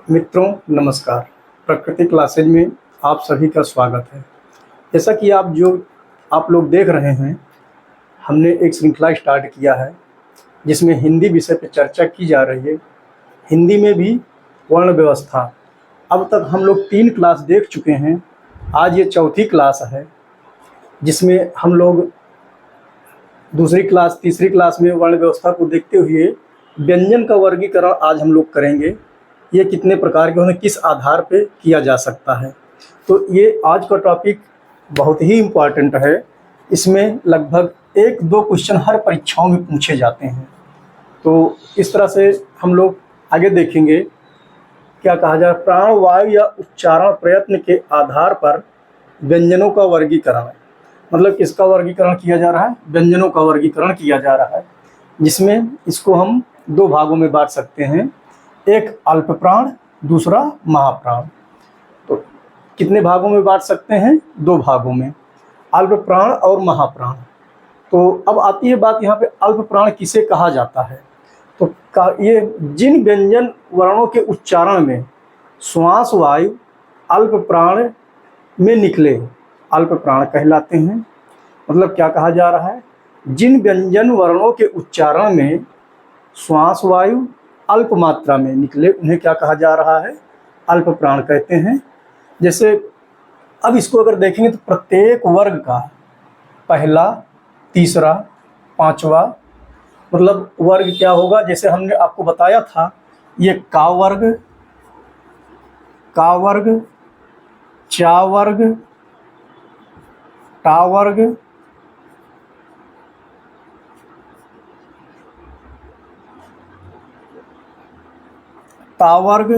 मित्रों नमस्कार। प्रकृति क्लासेज में आप सभी का स्वागत है। जैसा कि आप लोग देख रहे हैं, हमने एक श्रृंखला स्टार्ट किया है जिसमें हिंदी विषय पर चर्चा की जा रही है। हिंदी में भी वर्ण व्यवस्था। अब तक हम लोग 3 क्लास देख चुके हैं। आज ये चौथी क्लास है जिसमें हम लोग दूसरी क्लास तीसरी क्लास में वर्ण व्यवस्था को देखते हुए व्यंजन का वर्गीकरण आज हम लोग करेंगे। ये कितने प्रकार के होंगे, किस आधार पे किया जा सकता है। तो ये आज का टॉपिक बहुत ही इम्पोर्टेंट है। इसमें लगभग 1-2 क्वेश्चन हर परीक्षाओं में पूछे जाते हैं। तो इस तरह से हम लोग आगे देखेंगे। क्या कहा जाए, प्राण वायु या उच्चारण प्रयत्न के आधार पर व्यंजनों का वर्गीकरण। मतलब किसका वर्गीकरण किया जा रहा है? व्यंजनों का वर्गीकरण किया जा रहा है, जिसमें इसको हम 2 भागों में बांट सकते हैं। एक अल्प प्राण, दूसरा महाप्राण। तो कितने भागों में बांट सकते हैं? 2 भागों में, अल्प प्राण और महाप्राण। तो अब आती है बात यहाँ पे, अल्प प्राण किसे कहा जाता है? तो ये जिन व्यंजन वर्णों के उच्चारण में श्वास वायु अल्प प्राण में निकले, अल्प प्राण कहलाते हैं। मतलब क्या कहा जा रहा है? जिन व्यंजन वर्णों के उच्चारण में श्वास वायु अल्प मात्रा में निकले, उन्हें क्या कहा जा रहा है? अल्प प्राण कहते हैं। जैसे अब इसको अगर देखेंगे तो प्रत्येक वर्ग का पहला, तीसरा, पांचवा, मतलब वर्ग क्या होगा? जैसे हमने आपको बताया था, ये का वर्ग, चा वर्ग, टा वर्ग, ता वर्ग,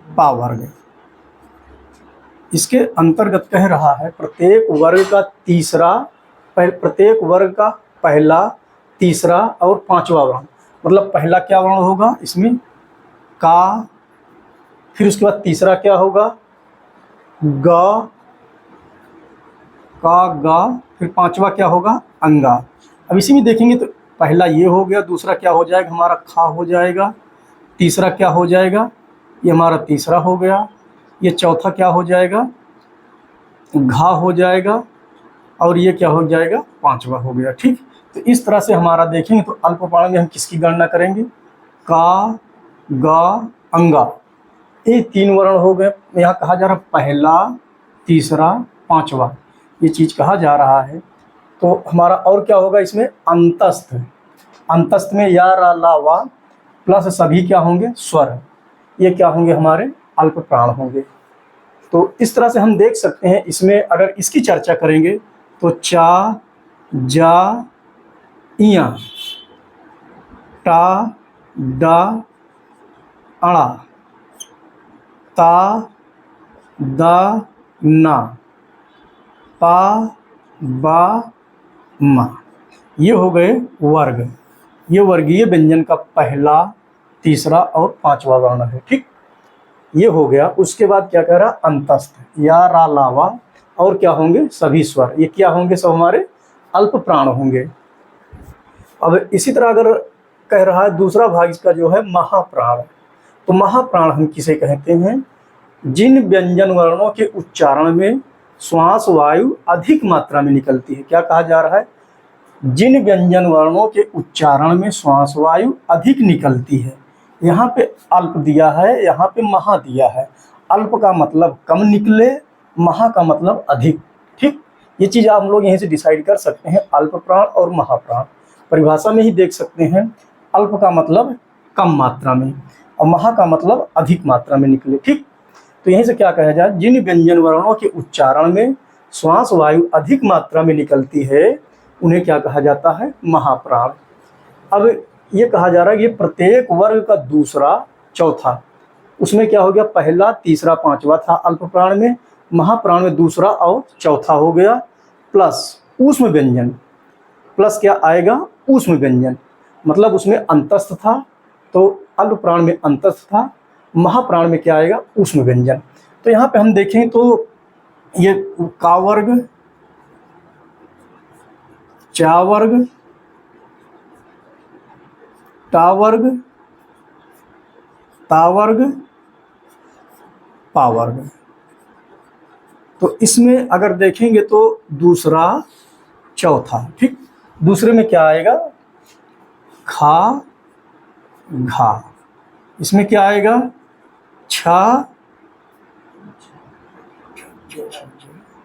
पा वर्ग। इसके अंतर्गत कह रहा है प्रत्येक वर्ग का प्रत्येक वर्ग का पहला, तीसरा और पांचवा वर्ण। मतलब पहला क्या वर्ण होगा इसमें? का। फिर उसके बाद तीसरा क्या होगा? ग, का, गा। फिर पांचवा क्या होगा? अंगा। अब इसी में देखेंगे तो पहला ये हो गया, दूसरा क्या हो जाएगा हमारा? खा हो जाएगा। तीसरा क्या हो जाएगा? ये हमारा तीसरा हो गया। ये चौथा क्या हो जाएगा? घा हो जाएगा। और ये क्या हो जाएगा? पांचवा हो गया। ठीक। तो इस तरह से हमारा देखेंगे तो अल्प प्राण में हम किसकी गणना करेंगे? का, गा, अंगा। ये 3 वर्ण हो गए। यहाँ कहा जा रहा है पहला, तीसरा, पांचवा, ये चीज कहा जा रहा है। तो हमारा और क्या होगा इसमें? अंतस्थ। अंतस्थ में या, रा, ला, वा प्लस सभी क्या होंगे? स्वर। ये क्या होंगे? हमारे अल्प प्राण होंगे। तो इस तरह से हम देख सकते हैं। इसमें अगर इसकी चर्चा करेंगे तो चा, जा, इया, टा, डा, अड़ा, ता, दा, ना, पा, बा, मा। ये हो गए वर्ग। ये वर्गीय व्यंजन का पहला, तीसरा और पांचवा वर्ण है। ठीक, ये हो गया। उसके बाद क्या कह रहा? अंतस्थ, या, रा, ला, वा और क्या होंगे? सभी स्वर। ये क्या होंगे? सब हमारे अल्प प्राण होंगे। अब इसी तरह अगर कह रहा है दूसरा भाग इसका जो है महाप्राण। तो महाप्राण हम किसे कहते हैं? जिन व्यंजन वर्णों के उच्चारण में श्वास वायु अधिक मात्रा में निकलती है। क्या कहा जा रहा है? जिन व्यंजन वर्णों के उच्चारण में श्वास वायु अधिक निकलती है। यहाँ पे अल्प दिया है, यहाँ पे महा दिया है। अल्प का मतलब कम निकले, महा का मतलब अधिक। ठीक, ये चीज आप लोग यहीं से डिसाइड कर सकते हैं। अल्प प्राण और महाप्राण परिभाषा में ही देख सकते हैं। अल्प का मतलब कम मात्रा में और महा का मतलब अधिक मात्रा में निकले। ठीक, तो यहीं से क्या कहा जाए? जिन व्यंजन वर्णों के उच्चारण में श्वास वायु अधिक मात्रा में निकलती है, उन्हें क्या कहा जाता है? महाप्राण। अब ये कहा जा रहा है ये प्रत्येक वर्ग का दूसरा, चौथा, उसमें क्या हो गया? पहला, तीसरा, पांचवा था अल्प प्राण में। महाप्राण में दूसरा और चौथा हो गया, प्लस ऊष्म व्यंजन। प्लस क्या आएगा? ऊष्म व्यंजन। मतलब उसमें अंतस्थ था, तो अल्प प्राण में अंतस्थ था। महाप्राण में क्या आएगा? ऊष्म व्यंजन। तो यहाँ पे हम देखें तो ये का वर्ग, चा वर्ग, टा वर्ग, ता वर्ग, पा वर्ग। तो इसमें अगर देखेंगे तो दूसरा चौथा, ठीक। दूसरे में क्या आएगा, खा घा। इसमें क्या आएगा, छा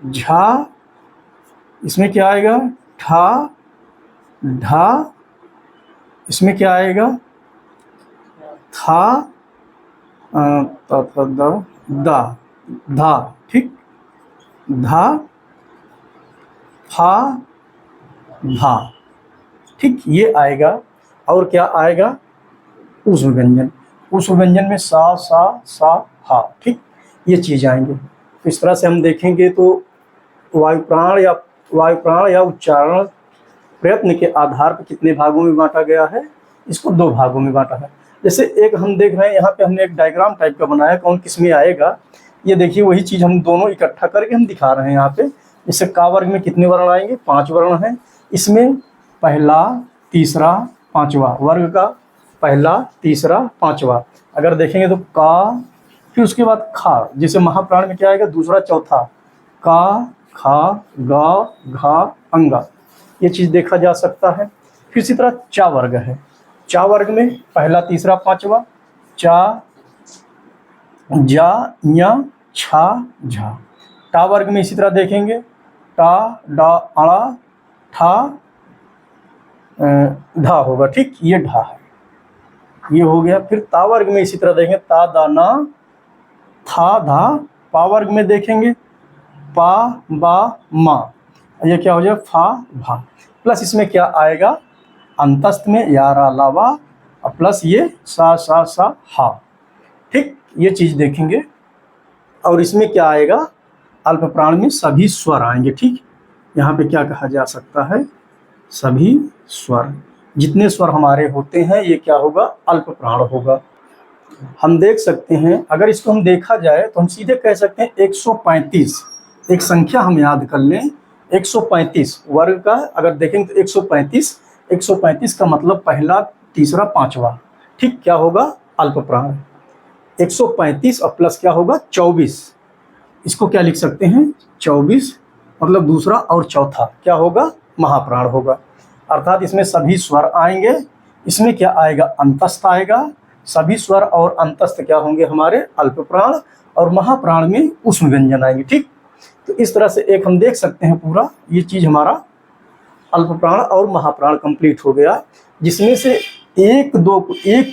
झा। इसमें क्या आएगा, ठा ढा। इसमें क्या आएगा, था दा धा, ठीक। धा फा भा, ठीक, ये आएगा। और क्या आएगा, ऊष्म व्यंजन। ऊष्म व्यंजन में सा हा, ठीक, ये चीज़ आएंगे। तो इस तरह से हम देखेंगे तो वायु प्राण या उच्चारण प्रयत्न के आधार पर कितने भागों में बांटा गया है, इसको 2 भागों में बांटा है। जैसे एक हम देख रहे हैं यहाँ पे, हमने एक डायग्राम टाइप का बनाया, कौन किस में आएगा। ये देखिए वही चीज़ हम दोनों इकट्ठा करके हम दिखा रहे हैं यहाँ पे। जैसे का वर्ग में कितने वर्ण आएंगे, 5 वर्ण हैं। इसमें पहला, तीसरा, पांचवा, वर्ग का पहला, तीसरा, पांचवा। अगर देखेंगे तो का, फिर उसके बाद खा। जैसे महाप्राण में क्या आएगा, दूसरा, चौथा, का खा गा घा अंगा, ये चीज़ देखा जा सकता है। फिर इसी तरह चा वर्ग है। चा वर्ग में पहला, तीसरा, पांचवा, चा जा ञा छा झा। टा वर्ग में इसी तरह देखेंगे, टा डा अड़ा ठा ढा होगा, ठीक, ये ढा है, ये हो गया। फिर ता वर्ग में इसी तरह देखेंगे, ता दा ना था धा। पा वर्ग में देखेंगे, पा बा मा, ये क्या हो जाए, फा भा। प्लस इसमें क्या आएगा, अंतस्थ में या रा लावा, और प्लस ये सा हा, ठीक, ये चीज़ देखेंगे। और इसमें क्या आएगा, अल्प प्राण में सभी स्वर आएंगे, ठीक। यहाँ पे क्या कहा जा सकता है, सभी स्वर, जितने स्वर हमारे होते हैं ये क्या होगा, अल्प प्राण होगा। हम देख सकते हैं, अगर इसको हम देखा जाए तो हम सीधे कह सकते हैं 135, एक संख्या हम याद कर लें, 135 वर्ग का अगर देखेंगे तो 135, 135 का मतलब पहला, तीसरा, पांचवा, ठीक, क्या होगा, अल्प प्राण। 135 और प्लस क्या होगा, 24, इसको क्या लिख सकते हैं, 24, मतलब दूसरा और चौथा क्या होगा, महाप्राण होगा। अर्थात इसमें सभी स्वर आएंगे। इसमें क्या आएगा, अंतस्थ आएगा। सभी स्वर और अंतस्थ क्या होंगे, हमारे अल्प प्राण, और महाप्राण में ऊष्म व्यंजन आएंगे, ठीक। तो इस तरह से एक हम देख सकते हैं पूरा ये चीज़ हमारा अल्प प्राण और महाप्राण कंप्लीट हो गया, जिसमें से एक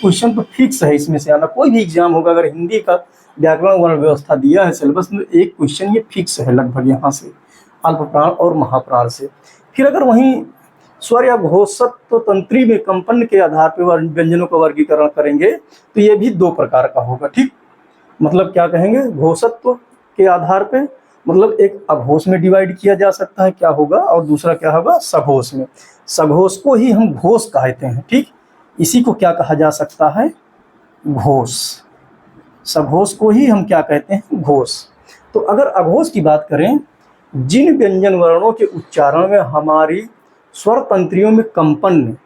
क्वेश्चन तो फिक्स है इसमें से आना। कोई भी एग्जाम होगा, अगर हिंदी का व्याकरण वर्ण व्यवस्था दिया है सिलेबस में, एक क्वेश्चन ये फिक्स है लगभग यहाँ से, अल्प प्राण और महाप्राण से। फिर अगर वहीं स्वर या घोषत्व तंत्री में कंपन के आधार पर व्यंजनों का वर्गीकरण करेंगे तो ये भी 2 प्रकार का होगा, ठीक। मतलब क्या कहेंगे, घोषत्व के आधार पे, मतलब एक अघोष में डिवाइड किया जा सकता है, क्या होगा, और दूसरा क्या होगा, सघोष में। सघोष को ही हम घोष कहते हैं, ठीक। इसी को क्या कहा जा सकता है, घोष। सघोष को ही हम क्या कहते हैं, घोष। तो अगर अघोष की बात करें, जिन व्यंजन वर्णों के उच्चारण में हमारी स्वर तंत्रियों में कंपन,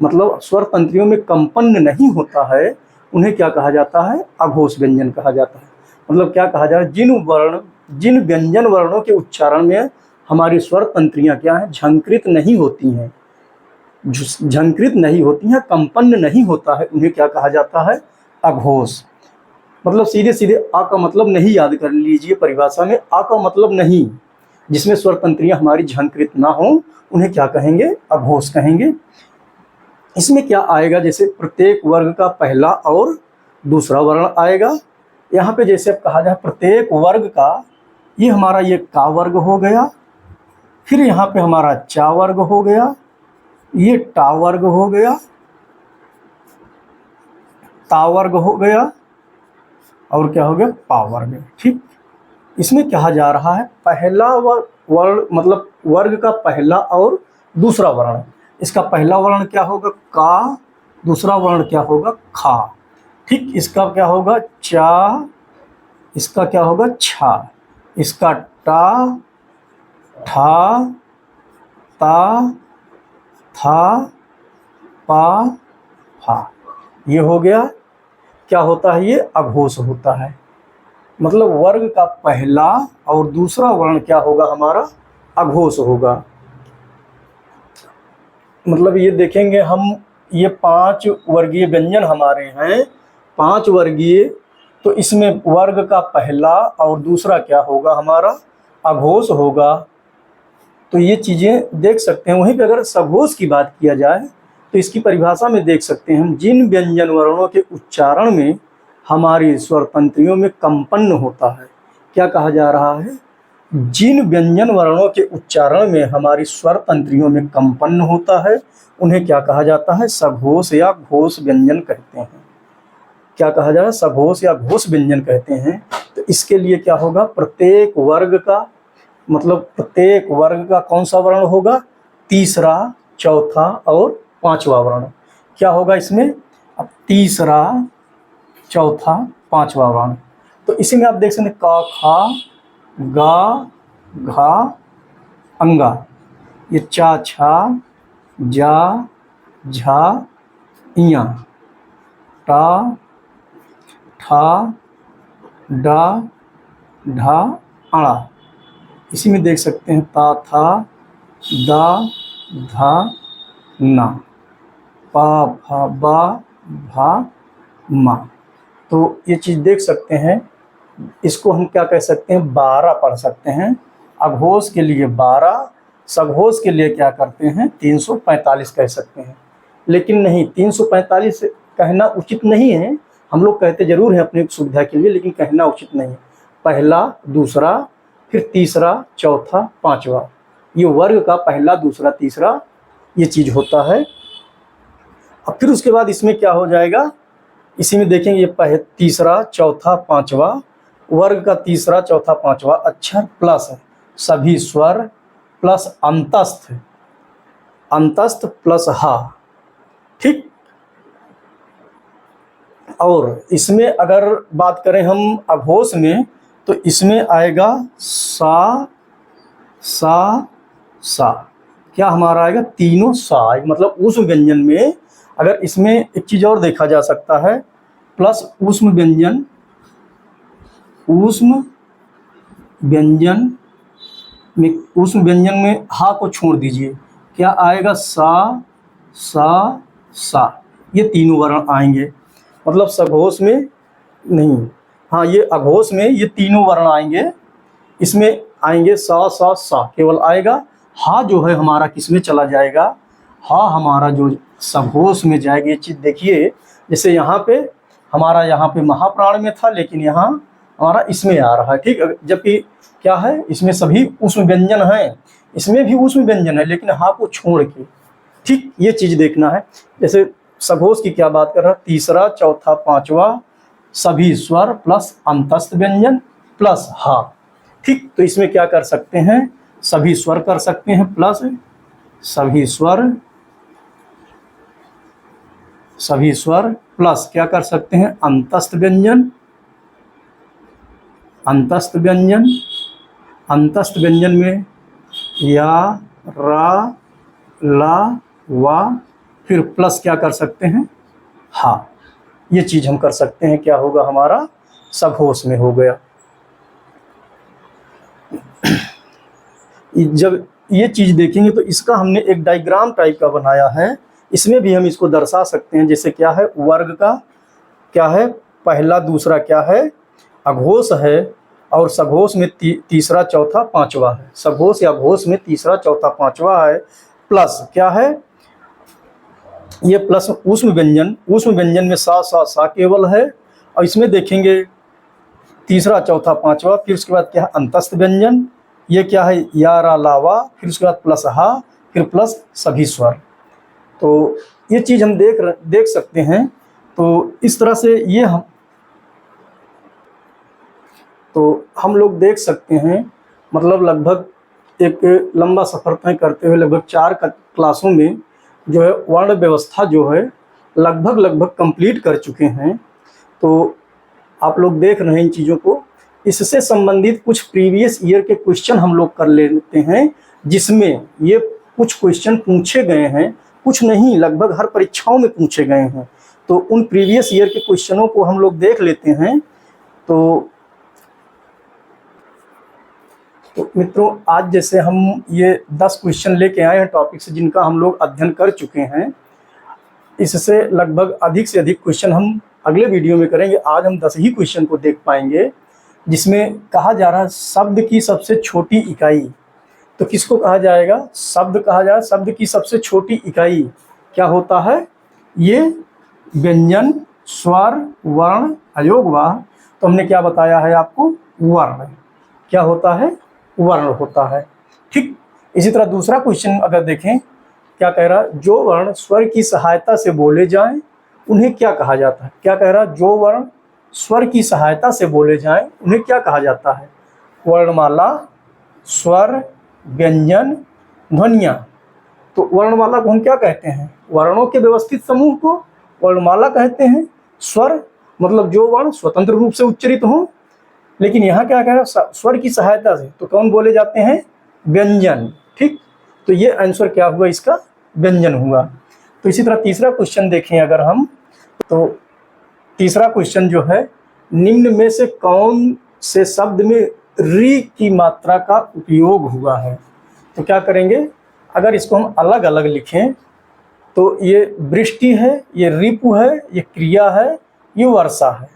मतलब स्वर तंत्रियों में कंपन नहीं होता है, उन्हें क्या कहा जाता है, अघोष व्यंजन कहा जाता है। मतलब क्या कहा जा रहा है, जिन व्यंजन वर्णों के उच्चारण में हमारी स्वर तंत्रियां क्या हैं, झंकृत नहीं होती हैं, झंकृत नहीं होती हैं, कंपन नहीं होता है, उन्हें क्या कहा जाता है, अघोष। मतलब सीधे सीधे आ का मतलब नहीं याद कर लीजिए परिभाषा में, आ का मतलब नहीं, जिसमें स्वर तंत्रियां हमारी झंकृत ना हो, उन्हें क्या कहेंगे, अघोष कहेंगे। इसमें क्या आएगा, जैसे प्रत्येक वर्ग का पहला और दूसरा वर्ण आएगा। यहाँ पे जैसे अब कहा जाए प्रत्येक वर्ग का, ये हमारा ये का वर्ग हो गया, फिर यहाँ पे हमारा चा वर्ग हो गया, ये टा वर्ग हो गया, ता वर्ग हो गया, और क्या हो गया, पा वर्ग, ठीक। इसमें कहा जा रहा है पहला वर्ण, मतलब वर्ग का पहला और दूसरा वर्ण। इसका पहला वर्ण क्या होगा, का, दूसरा वर्ण क्या होगा, खा, ठीक। इसका क्या होगा, चा, इसका क्या होगा, छा, इसका टा, ठा, ता, था, पा, फा, ये हो गया। क्या होता है, ये अघोष होता है। मतलब वर्ग का पहला और दूसरा वर्ण क्या होगा, हमारा अघोष होगा। मतलब ये देखेंगे हम, ये 5 वर्गीय व्यंजन हमारे हैं, 5 वर्गीय, तो इसमें वर्ग का पहला और दूसरा क्या होगा, हमारा अघोष होगा। तो ये चीज़ें देख सकते हैं। वहीं पे अगर सघोष की बात किया जाए तो इसकी परिभाषा में देख सकते हैं हम, जिन व्यंजन वर्णों के उच्चारण में हमारी स्वर तंत्रियों में कंपन होता है। क्या कहा जा रहा है, जिन व्यंजन वर्णों के उच्चारण में हमारी स्वर तंत्रियों में कंपन होता है उन्हें क्या कहा जाता है, सघोष या घोष व्यंजन कहते हैं। क्या कहा जा रहा है, सघोष या घोष व्यंजन कहते हैं। तो इसके लिए क्या होगा, प्रत्येक वर्ग का, मतलब प्रत्येक वर्ग का कौन सा वर्ण होगा, तीसरा, चौथा और पांचवा वर्ण। क्या होगा इसमें, अब तीसरा, चौथा, पांचवा वर्ण। तो इसी में आप देख सकते हैं क, ख, गा, घा, अंगा, ये चा, छा, जा, झा, इया, टा, ठा, डा, ढा, आड़ा। इसी में देख सकते हैं ता, था, दा, धा, ना, पा, फा, बा, भा, मा। तो ये चीज़ देख सकते हैं। इसको हम क्या कह सकते हैं, 12 पढ़ सकते हैं। अघोष के लिए 12, सघोष के लिए क्या करते हैं, 345 कह सकते हैं। लेकिन नहीं, 345 कहना उचित नहीं है। हम लोग कहते जरूर हैं अपनी सुविधा के लिए, लेकिन कहना उचित नहीं है। पहला, दूसरा, फिर तीसरा, चौथा, पांचवा, ये वर्ग का पहला, दूसरा, तीसरा ये चीज़ होता है। अब फिर उसके बाद इसमें क्या हो जाएगा, इसी में देखेंगे ये तीसरा, चौथा, पांचवा, वर्ग का तीसरा, चौथा, पांचवा अक्षर प्लस सभी स्वर प्लस अंतस्थ, अंतस्थ प्लस हा, ठीक। और इसमें अगर बात करें हम अघोष में, तो इसमें आएगा सा, सा, सा। क्या हमारा आएगा, तीनों सा। मतलब ऊष्म व्यंजन में अगर इसमें एक चीज़ और देखा जा सकता है, प्लस ऊष्म व्यंजन, ऊष्म व्यंजन में, ऊष्म व्यंजन में हा को छोड़ दीजिए, क्या आएगा, सा, सा, सा, ये तीनों वर्ण आएंगे। मतलब सघोष में नहीं, हाँ ये अघोष में ये तीनों वर्ण आएंगे। इसमें आएंगे सा, सा, सा केवल आएगा। हा जो है हमारा किस में चला जाएगा, हा हमारा जो सघोष में जाएगा। ये चीज़ देखिए, जैसे यहाँ पे हमारा, यहाँ पे महाप्राण में था, लेकिन यहाँ हमारा इसमें आ रहा है, ठीक। जबकि क्या है, इसमें सभी ऊष्म व्यंजन हैं, इसमें भी ऊष्म व्यंजन है, लेकिन हा को छोड़ के, ठीक। ये चीज़ देखना है। जैसे सघोष की क्या बात कर रहा है, तीसरा, चौथा, पांचवा सभी स्वर प्लस अंतस्थ व्यंजन प्लस हा, ठीक। तो इसमें क्या कर सकते हैं, सभी स्वर कर सकते हैं प्लस सभी स्वर, सभी स्वर प्लस क्या कर सकते हैं, अंतस्थ व्यंजन, अंतस्थ व्यंजन। अंतस्थ व्यंजन में या, रा, ला, वा, फिर प्लस क्या कर सकते हैं, हा। ये चीज़ हम कर सकते हैं। क्या होगा हमारा, सघोष में हो गया। जब ये चीज़ देखेंगे तो इसका हमने एक डायग्राम टाइप का बनाया है, इसमें भी हम इसको दर्शा सकते हैं। जैसे क्या है, वर्ग का क्या है, पहला, दूसरा क्या है, अघोष है, और सघोष में तीसरा, चौथा, पांचवा है। सघोष या घोष में तीसरा, चौथा, पांचवा है, प्लस क्या है, ये प्लस ऊष्म व्यंजन। ऊष्म व्यंजन में सा, सा, सा केवल है, और इसमें देखेंगे तीसरा, चौथा, पांचवा, फिर उसके बाद क्या है, अंतस्थ व्यंजन। ये क्या है, या, रा, ला, वा, फिर उसके बाद प्लस हा, फिर प्लस सभी स्वर। तो ये चीज़ हम देख सकते हैं। तो इस तरह से ये हम लोग देख सकते हैं। मतलब लगभग एक लंबा सफ़र तय करते हुए लगभग 4 क्लासों में जो है वर्ण व्यवस्था जो है लगभग कंप्लीट कर चुके हैं। तो आप लोग देख रहे हैं इन चीज़ों को। इससे संबंधित कुछ प्रीवियस ईयर के क्वेश्चन हम लोग कर लेते हैं, जिसमें ये कुछ क्वेश्चन पूछे गए हैं, कुछ नहीं, लगभग हर परीक्षाओं में पूछे गए हैं। तो उन प्रीवियस ईयर के क्वेश्चनों को हम लोग देख लेते हैं। तो मित्रों, आज जैसे हम ये 10 क्वेश्चन लेके आए हैं टॉपिक से, जिनका हम लोग अध्ययन कर चुके हैं। इससे लगभग अधिक से अधिक क्वेश्चन हम अगले वीडियो में करेंगे। आज हम 10 ही क्वेश्चन को देख पाएंगे, जिसमें कहा जा रहा है शब्द की सबसे छोटी इकाई। तो किसको कहा जाएगा? शब्द कहा जाए। शब्द की सबसे छोटी इकाई क्या होता है? ये व्यंजन, स्वर, वर्ण, अयोगवाह। तो हमने क्या बताया है आपको? वर्ण। क्या होता है? वर्ण होता है। ठीक। इसी तरह दूसरा क्वेश्चन अगर देखें, क्या कह रहा? जो वर्ण स्वर की सहायता से बोले जाएं उन्हें क्या कहा जाता है? क्या कह रहा? जो वर्ण स्वर की सहायता से बोले जाएं उन्हें क्या कहा जाता है? वर्णमाला, स्वर, व्यंजन, ध्वनियाँ। तो वर्णमाला को हम क्या कहते हैं? वर्णों के व्यवस्थित समूह को वर्णमाला कहते हैं। स्वर मतलब जो वर्ण स्वतंत्र रूप से उच्चरित हों। लेकिन यहाँ क्या कह रहा है? स्वर की सहायता से। तो कौन बोले जाते हैं? व्यंजन। ठीक। तो ये आंसर क्या हुआ इसका? व्यंजन हुआ। तो इसी तरह तीसरा क्वेश्चन देखें अगर हम, तो तीसरा क्वेश्चन जो है, निम्न में से कौन से शब्द में री की मात्रा का उपयोग हुआ है? तो क्या करेंगे? अगर इसको हम अलग अलग लिखें तो ये वृष्टि है, ये रिपु है, ये क्रिया है, ये वर्षा है।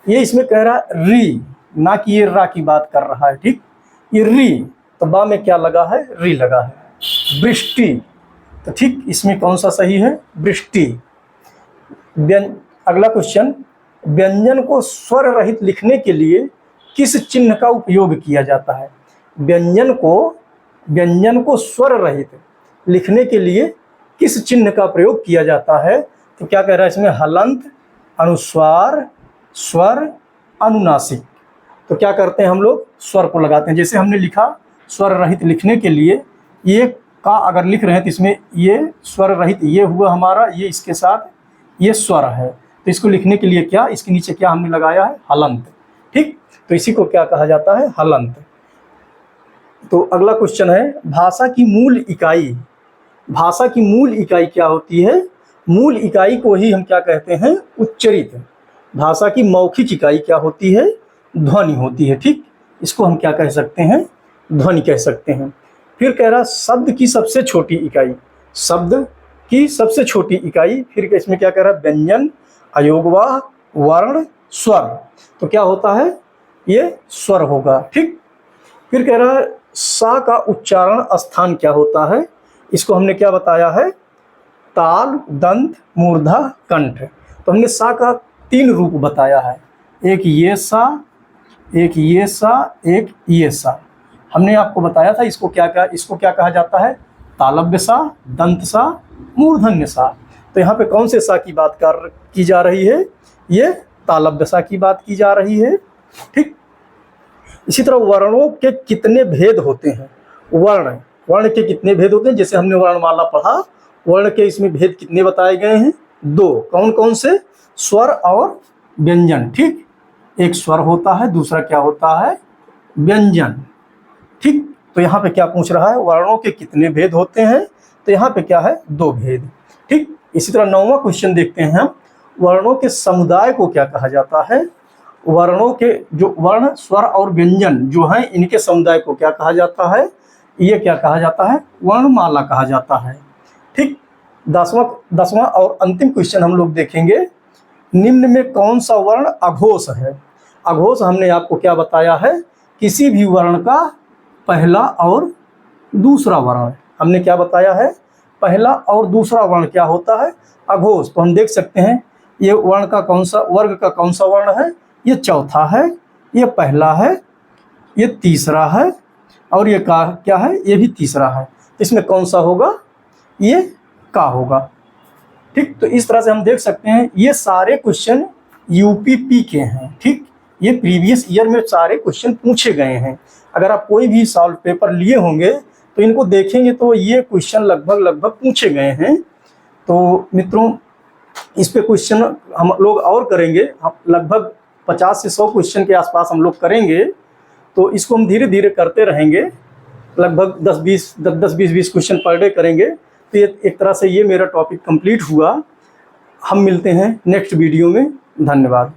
ये इसमें कह रहा है री, ना कि ये रा की बात कर रहा है। ठीक। ये री, तो बा में क्या लगा है? री लगा है। वृष्टि, तो ठीक, इसमें कौन सा सही है? वृष्टि। अगला क्वेश्चन, व्यंजन को स्वर रहित लिखने के लिए किस चिन्ह का उपयोग किया जाता है? व्यंजन को स्वर रहित लिखने के लिए किस चिन्ह का प्रयोग किया जाता है? तो क्या कह रहा है इसमें? हलंत, अनुस्वार, स्वर, अनुनासिक। तो क्या करते हैं हम लोग? स्वर को लगाते हैं। जैसे हमने लिखा स्वर रहित लिखने के लिए, ये का अगर लिख रहे हैं तो इसमें ये स्वर रहित ये हुआ हमारा, ये इसके साथ ये स्वर है। तो इसको लिखने के लिए क्या, इसके नीचे क्या हमने लगाया है? हलंत। ठीक। तो इसी को क्या कहा जाता है? हलंत। तो अगला क्वेश्चन है, भाषा की मूल इकाई। भाषा की मूल इकाई क्या होती है? मूल इकाई को ही हम क्या कहते हैं? उच्चरित। भाषा की मौखिक इकाई क्या होती है? ध्वनि होती है। ठीक। इसको हम क्या कह सकते हैं? ध्वनि कह सकते हैं। फिर कह रहा शब्द की सबसे छोटी इकाई। शब्द की सबसे छोटी इकाई, फिर इसमें क्या कह रहा है? व्यंजन, अयोगवाह, वर्ण, स्वर। तो क्या होता है? ये स्वर होगा। ठीक। फिर कह रहा है सा का उच्चारण स्थान क्या होता है? इसको हमने क्या बताया है? ताल, दंत, मूर्धा, कंठ। तो हमने सा का 3 रूप बताया है। एक ये सा, एक ये सा, एक ये सा। हमने आपको बताया था इसको क्या कहा जाता है? तालव्य सा, दंत सा, मूर्धन्य सा। तो यहाँ पे कौन से सा की बात की जा रही है? ये तालव्य सा की बात की जा रही है। ठीक। इसी तरह वर्णों के कितने भेद होते हैं? वर्ण के कितने भेद होते हैं? जैसे हमने वर्णमाला पढ़ा, वर्ण के इसमें भेद कितने बताए गए हैं? 2। कौन कौन से? स्वर और व्यंजन। ठीक। एक स्वर होता है, दूसरा क्या होता है? व्यंजन। ठीक। तो यहाँ पे क्या पूछ रहा है? वर्णों के कितने भेद होते हैं? तो यहाँ पे क्या है? 2 भेद। ठीक। इसी तरह 9वां क्वेश्चन देखते हैं हम, वर्णों के समुदाय को क्या कहा जाता है? वर्णों के जो वर्ण, स्वर और व्यंजन जो हैं, इनके समुदाय को क्या कहा जाता है? ये क्या कहा जाता है? वर्णमाला कहा जाता है। ठीक। 10वां और अंतिम क्वेश्चन हम लोग देखेंगे, निम्न में कौन सा वर्ण अघोष है? अघोष हमने आपको क्या बताया है? किसी भी वर्ण का पहला और दूसरा वर्ण। हमने क्या बताया है? पहला और दूसरा वर्ण क्या होता है? अघोष। तो हम देख सकते हैं ये वर्ण का कौन सा, वर्ग का कौन सा वर्ण है? ये चौथा है, ये पहला है, ये तीसरा है, और ये का क्या है? ये भी तीसरा है। इसमें कौन सा होगा? ये का होगा। ठीक। तो इस तरह से हम देख सकते हैं ये सारे क्वेश्चन यूपीपी के हैं। ठीक। ये प्रीवियस ईयर में सारे क्वेश्चन पूछे गए हैं। अगर आप कोई भी सॉल्व पेपर लिए होंगे तो इनको देखेंगे तो ये क्वेश्चन लगभग पूछे गए हैं। तो मित्रों, इस पे क्वेश्चन हम लोग और करेंगे, हम लगभग 50 से 100 क्वेश्चन के आसपास हम लोग करेंगे। तो इसको हम धीरे धीरे करते रहेंगे, लगभग 10-20 क्वेश्चन पर डे करेंगे। तो ये एक तरह से ये मेरा टॉपिक कंप्लीट हुआ। हम मिलते हैं नेक्स्ट वीडियो में। धन्यवाद।